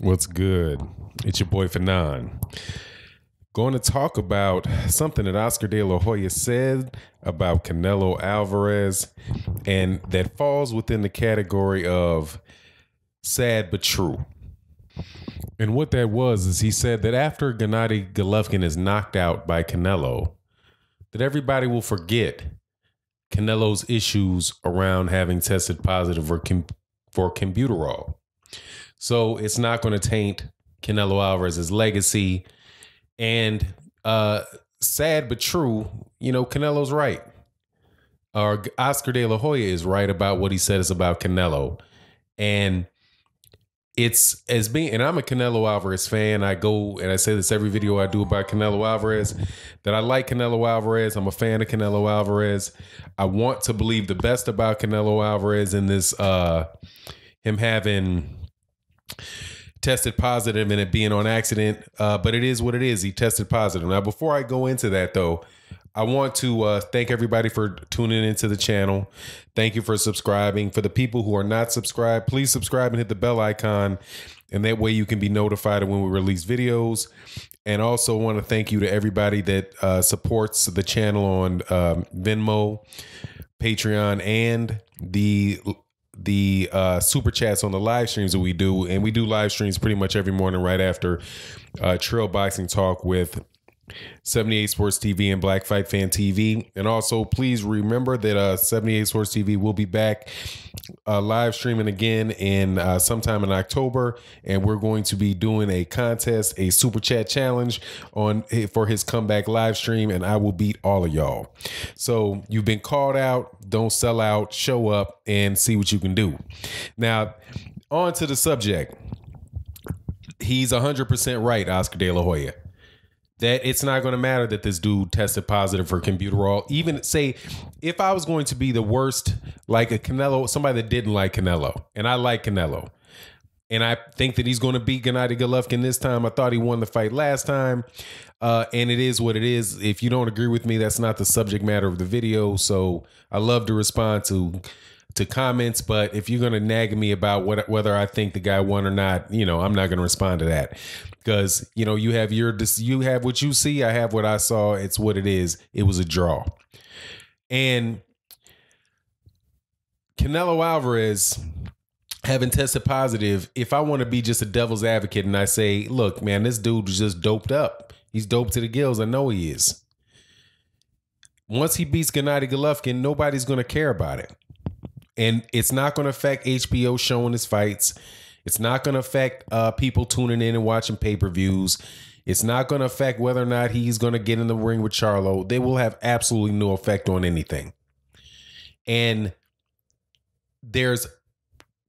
What's good? It's your boy Fanon. Going to talk about something that Oscar De La Hoya said about Canelo Alvarez, and that falls within the category of sad but true. And what that was is he said that after Gennady Golovkin is knocked out by Canelo, that everybody will forget Canelo's issues around having tested positive for Cambuterol. So it's not going to taint Canelo Alvarez's legacy. And sad but true, Canelo's right. Or Oscar De La Hoya is right about what he said is about Canelo. And it's as being, and I'm a Canelo Alvarez fan. I go and I say this every video I do about Canelo Alvarez, that I like Canelo Alvarez. I'm a fan of Canelo Alvarez. I want to believe the best about Canelo Alvarez in this, him having tested positive and it being on accident. But it is what it is. He tested positive. Now, before I go into that, though, I want to thank everybody for tuning into the channel. Thank you for subscribing. For the people who are not subscribed, please subscribe and hit the bell icon. And that way you can be notified when we release videos. And also want to thank you to everybody that supports the channel on Venmo, Patreon, and the super chats on the live streams that we do. And we do live streams pretty much every morning right after Trail Boxing Talk with 78 Sports TV and Black Fight Fan TV. And also please remember that 78 Sports TV will be back live streaming again in sometime in October, and we're going to be doing a contest, a super chat challenge for his comeback live stream, and I will beat all of y'all. So you've been called out. Don't sell out. Show up and see what you can do. Now, on to the subject. He's 100% right, Oscar De La Hoya, that it's not going to matter that this dude tested positive for Cambuterol. Even say, if I was going to be the worst, like a Canelo, somebody that didn't like Canelo, and I like Canelo, and I think that he's going to beat Gennady Golovkin this time. I thought he won the fight last time, and it is what it is. If you don't agree with me, that's not the subject matter of the video. So I love to respond to comments, but if you're going to nag me about whether I think the guy won or not, I'm not going to respond to that. Because, you have what you see. I have what I saw. It's what it is. It was a draw. And Canelo Alvarez having tested positive, if I want to be just a devil's advocate and I say, look, man, this dude is just doped up. He's doped to the gills. I know he is. Once he beats Gennady Golovkin, nobody's going to care about it. And it's not going to affect HBO showing his fights. It's not going to affect people tuning in and watching pay-per-views. It's not going to affect whether or not he's going to get in the ring with Charlo. They will have absolutely no effect on anything. And there's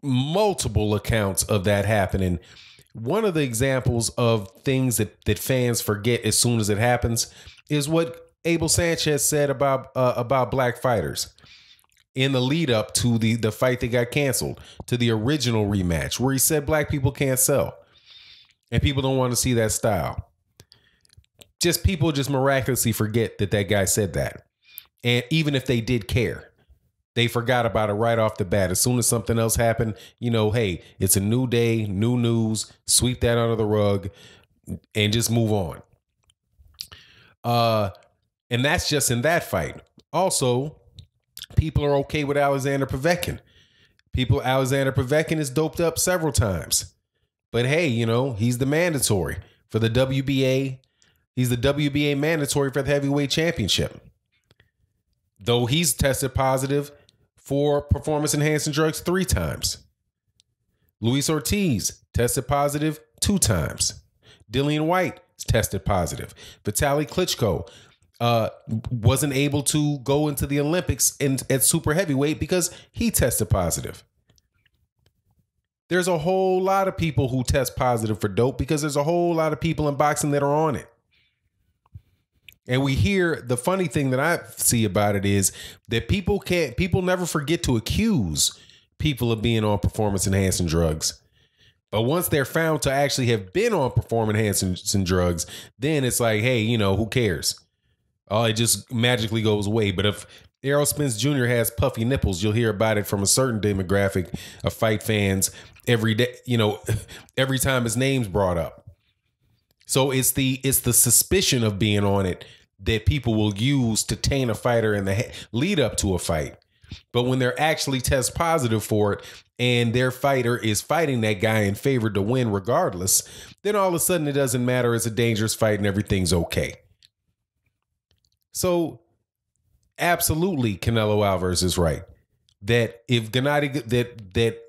multiple accounts of that happening. One of the examples of things that fans forget as soon as it happens is what Abel Sanchez said about black fighters in the lead up to the fight that got canceled, to the original rematch, where he said black people can't sell and people don't want to see that style. People just miraculously forget that guy said that. And even if they did care, they forgot about it right off the bat. As soon as something else happened, hey, it's a new day, new news, sweep that under the rug and just move on. And that's just in that fight. Also, people are okay with Alexander Povetkin. Alexander Povetkin is doped up several times. But hey, he's the mandatory for the WBA. He's the WBA mandatory for the heavyweight championship. Though he's tested positive for performance-enhancing drugs 3 times. Luis Ortiz tested positive 2 times. Dillian White tested positive. Vitaly Klitschko wasn't able to go into the Olympics at super heavyweight because he tested positive. There's a whole lot of people who test positive for dope because there's a whole lot of people in boxing that are on it. And we hear, the funny thing that I see about it is that people never forget to accuse people of being on performance enhancing drugs. But once they're found to actually have been on performance enhancing drugs, then it's like, hey, who cares? Oh, it just magically goes away. But Errol Spence Jr. has puffy nipples. You'll hear about it from a certain demographic of fight fans every day, every time his name's brought up. So it's the suspicion of being on it that people will use to taint a fighter in the lead up to a fight. But when they're actually test positive for it and their fighter is fighting that guy and favored to win regardless, then all of a sudden it doesn't matter. It's a dangerous fight and everything's okay. So absolutely, Canelo Alvarez is right that if Gennady that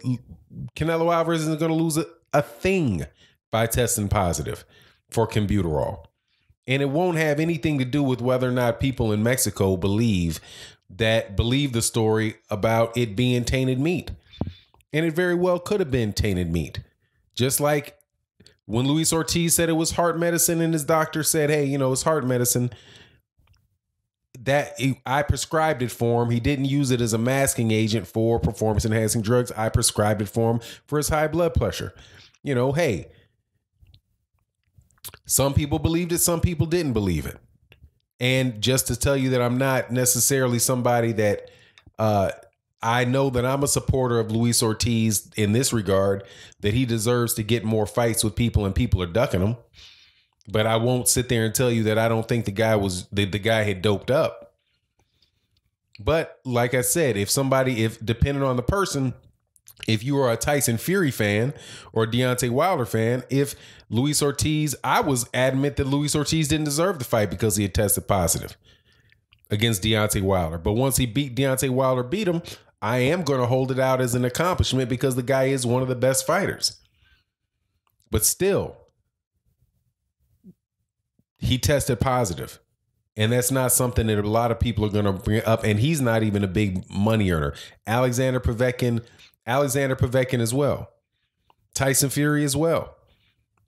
Canelo Alvarez isn't going to lose a thing by testing positive for Cumbuterol, and it won't have anything to do with whether or not people in Mexico believe the story about it being tainted meat, and it very well could have been tainted meat, just like when Luis Ortiz said it was heart medicine and his doctor said, hey, it's heart medicine. That I prescribed it for him. He didn't use it as a masking agent for performance enhancing drugs. I prescribed it for him for his high blood pressure. Hey, some people believed it, some people didn't believe it. And just to tell you that I'm not necessarily somebody that I know that I'm a supporter of Luis Ortiz in this regard, that he deserves to get more fights with people and people are ducking him. But I won't sit there and tell you that I don't think the guy had doped up. But like I said, if depending on the person, if you are a Tyson Fury fan or a Deontay Wilder fan, if Luis Ortiz, I was adamant that Luis Ortiz didn't deserve the fight because he had tested positive against Deontay Wilder. But once Deontay Wilder beat him, I am going to hold it out as an accomplishment because the guy is one of the best fighters. But still, he tested positive, and that's not something that a lot of people are going to bring up. And he's not even a big money earner. Alexander Povetkin as well. Tyson Fury as well.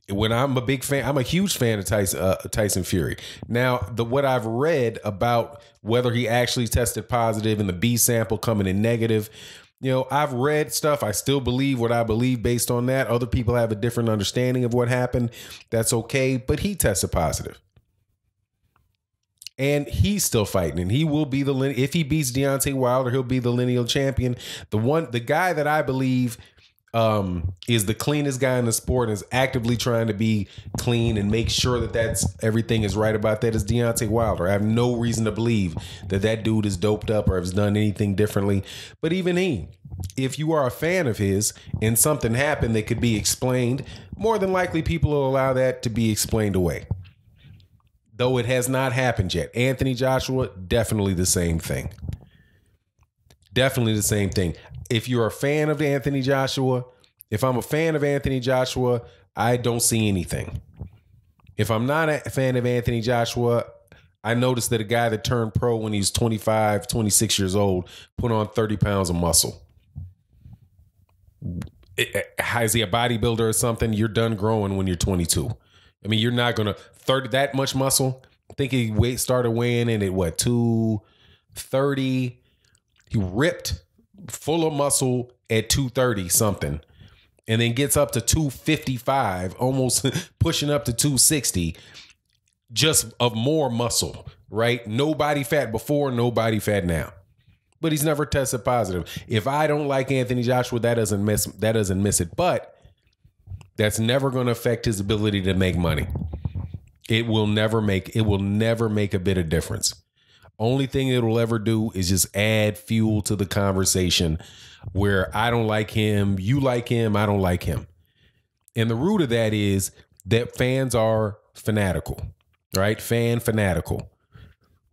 When I'm a huge fan of Tyson Fury. Now, what I've read about whether he actually tested positive and the B sample coming in negative, I've read stuff. I still believe what I believe based on that. Other people have a different understanding of what happened. That's okay. But he tested positive. And he's still fighting, and he will be if he beats Deontay Wilder, he'll be the lineal champion. The guy that I believe is the cleanest guy in the sport and is actively trying to be clean and make sure that everything is right about that is Deontay Wilder. I have no reason to believe that dude is doped up or has done anything differently. But even if you are a fan of his and something happened that could be explained, more than likely people will allow that to be explained away. Though it has not happened yet. Anthony Joshua, definitely the same thing. Definitely the same thing. If you're a fan of Anthony Joshua, if I'm a fan of Anthony Joshua, I don't see anything. If I'm not a fan of Anthony Joshua, I noticed that a guy that turned pro when he was 25, 26 years old, put on 30 pounds of muscle. Is he a bodybuilder or something? You're done growing when you're 22. I mean, you're not going to 30 that much muscle. I think he started weighing in at 230. He ripped full of muscle at 230 something, and then gets up to 255, almost pushing up to 260, just of more muscle, right? No body fat before, no body fat now. But he's never tested positive. If I don't like Anthony Joshua, that doesn't miss it. But that's never going to affect his ability to make money. It will never make a bit of difference. Only thing it will ever do is just add fuel to the conversation where I don't like him, you like him, I don't like him. And the root of that is that fans are fanatical, right? Fanatical.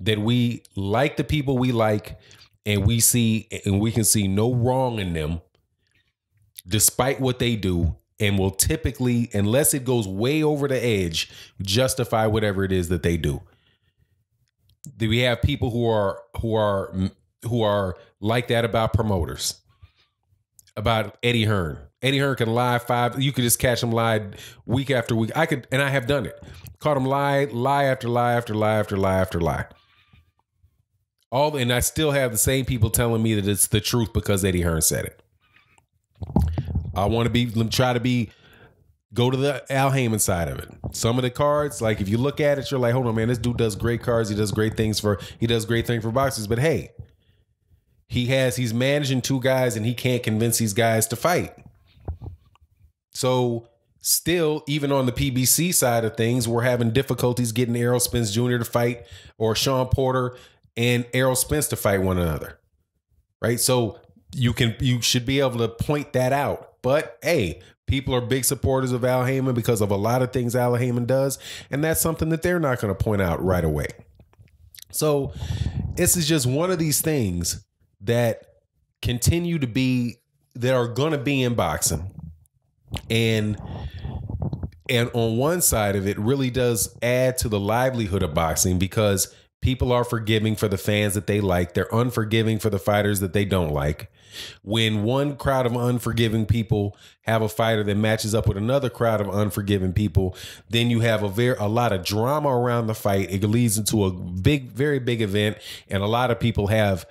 That we like the people we like, and we can see no wrong in them despite what they do. And will typically, unless it goes way over the edge, justify whatever it is that they do. We have people who are like that about promoters. About Eddie Hearn. Eddie Hearn can lie you could just catch him lie week after week. I have done it. Caught him lie after lie after lie after lie after lie. And I still have the same people telling me that it's the truth because Eddie Hearn said it. I want to go to the Al Heyman side of it. Some of the cards, like if you look at it, you're like, hold on, man, this dude does great cards. He does great things for boxers. But hey, he's managing 2 guys and he can't convince these guys to fight. So still, even on the PBC side of things, we're having difficulties getting Errol Spence Jr. to fight, or Sean Porter and Errol Spence to fight one another. Right. So you should be able to point that out. But hey, people are big supporters of Al Heyman because of a lot of things Al Heyman does. And that's something that they're not going to point out right away. So this is just one of these things that continue to be, that are going to be in boxing. And on one side of it really does add to the livelihood of boxing, because people are forgiving for the fans that they like. They're unforgiving for the fighters that they don't like. When one crowd of unforgiving people have a fighter that matches up with another crowd of unforgiving people, then you have a lot of drama around the fight. It leads into a very big event, and a lot of people have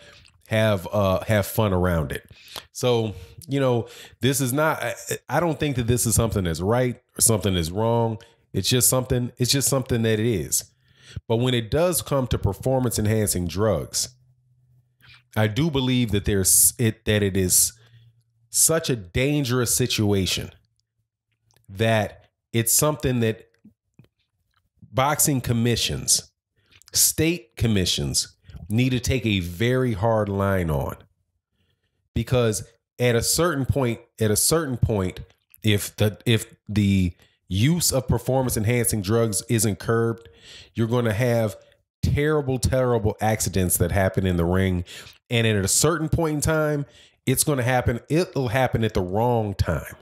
fun around it. So, this is not, I don't think that this is something that's right or something that's wrong. It's just something that it is. But when it does come to performance enhancing drugs, I do believe that it is such a dangerous situation that it's something that boxing commissions, state commissions, need to take a very hard line on. Because at a certain point, if the use of performance enhancing drugs isn't curbed, you're going to have terrible accidents that happen in the ring. And at a certain point in time, it'll happen at the wrong time.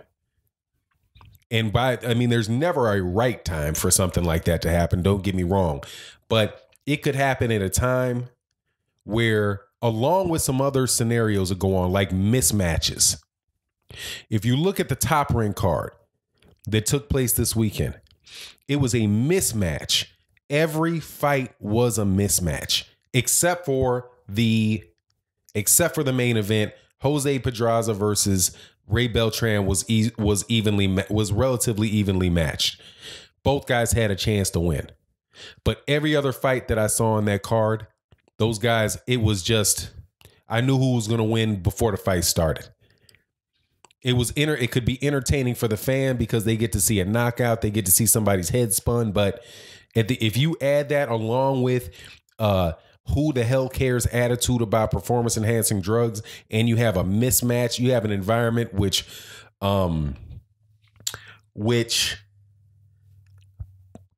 And there's never a right time for something like that to happen. Don't get me wrong, but it could happen at a time where, along with some other scenarios that go on, like mismatches. If you look at the Top Ring card that took place this weekend, it was a mismatch. Every fight was a mismatch, except for the main event. Jose Pedraza versus Ray Beltran was relatively evenly matched. Both guys had a chance to win, but every other fight that I saw on that card, those guys, it was just, I knew who was going to win before the fight started. It could be entertaining for the fan because they get to see a knockout, they get to see somebody's head spun. But if you add that along with who the hell cares attitude about performance enhancing drugs, and you have a mismatch, you have an environment which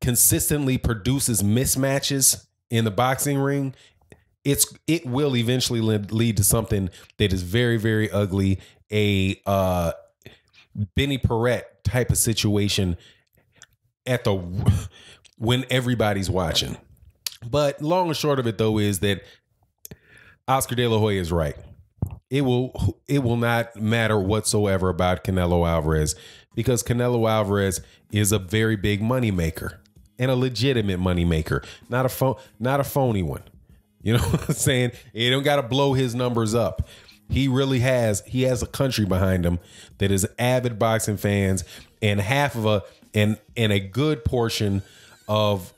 consistently produces mismatches in the boxing ring, it will eventually lead to something that is very, very ugly. A Benny Paret type of situation when everybody's watching. But long and short of it, though, is that Oscar De La Hoya is right. It will not matter whatsoever about Canelo Alvarez, because Canelo Alvarez is a very big money maker, and a legitimate money maker, not a phony one. You know what I'm saying? He don't got to blow his numbers up. He has a country behind him that is avid boxing fans, and a good portion of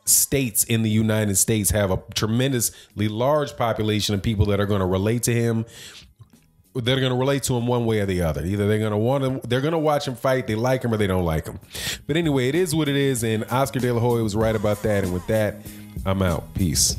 states in the United States have a tremendously large population of people that are going to relate to him. They're going to relate to him one way or the other. Either they're going to watch him fight, they like him, or they don't like him. But anyway, it is what it is, and Oscar De La Hoya was right about that. And with that, I'm out. Peace.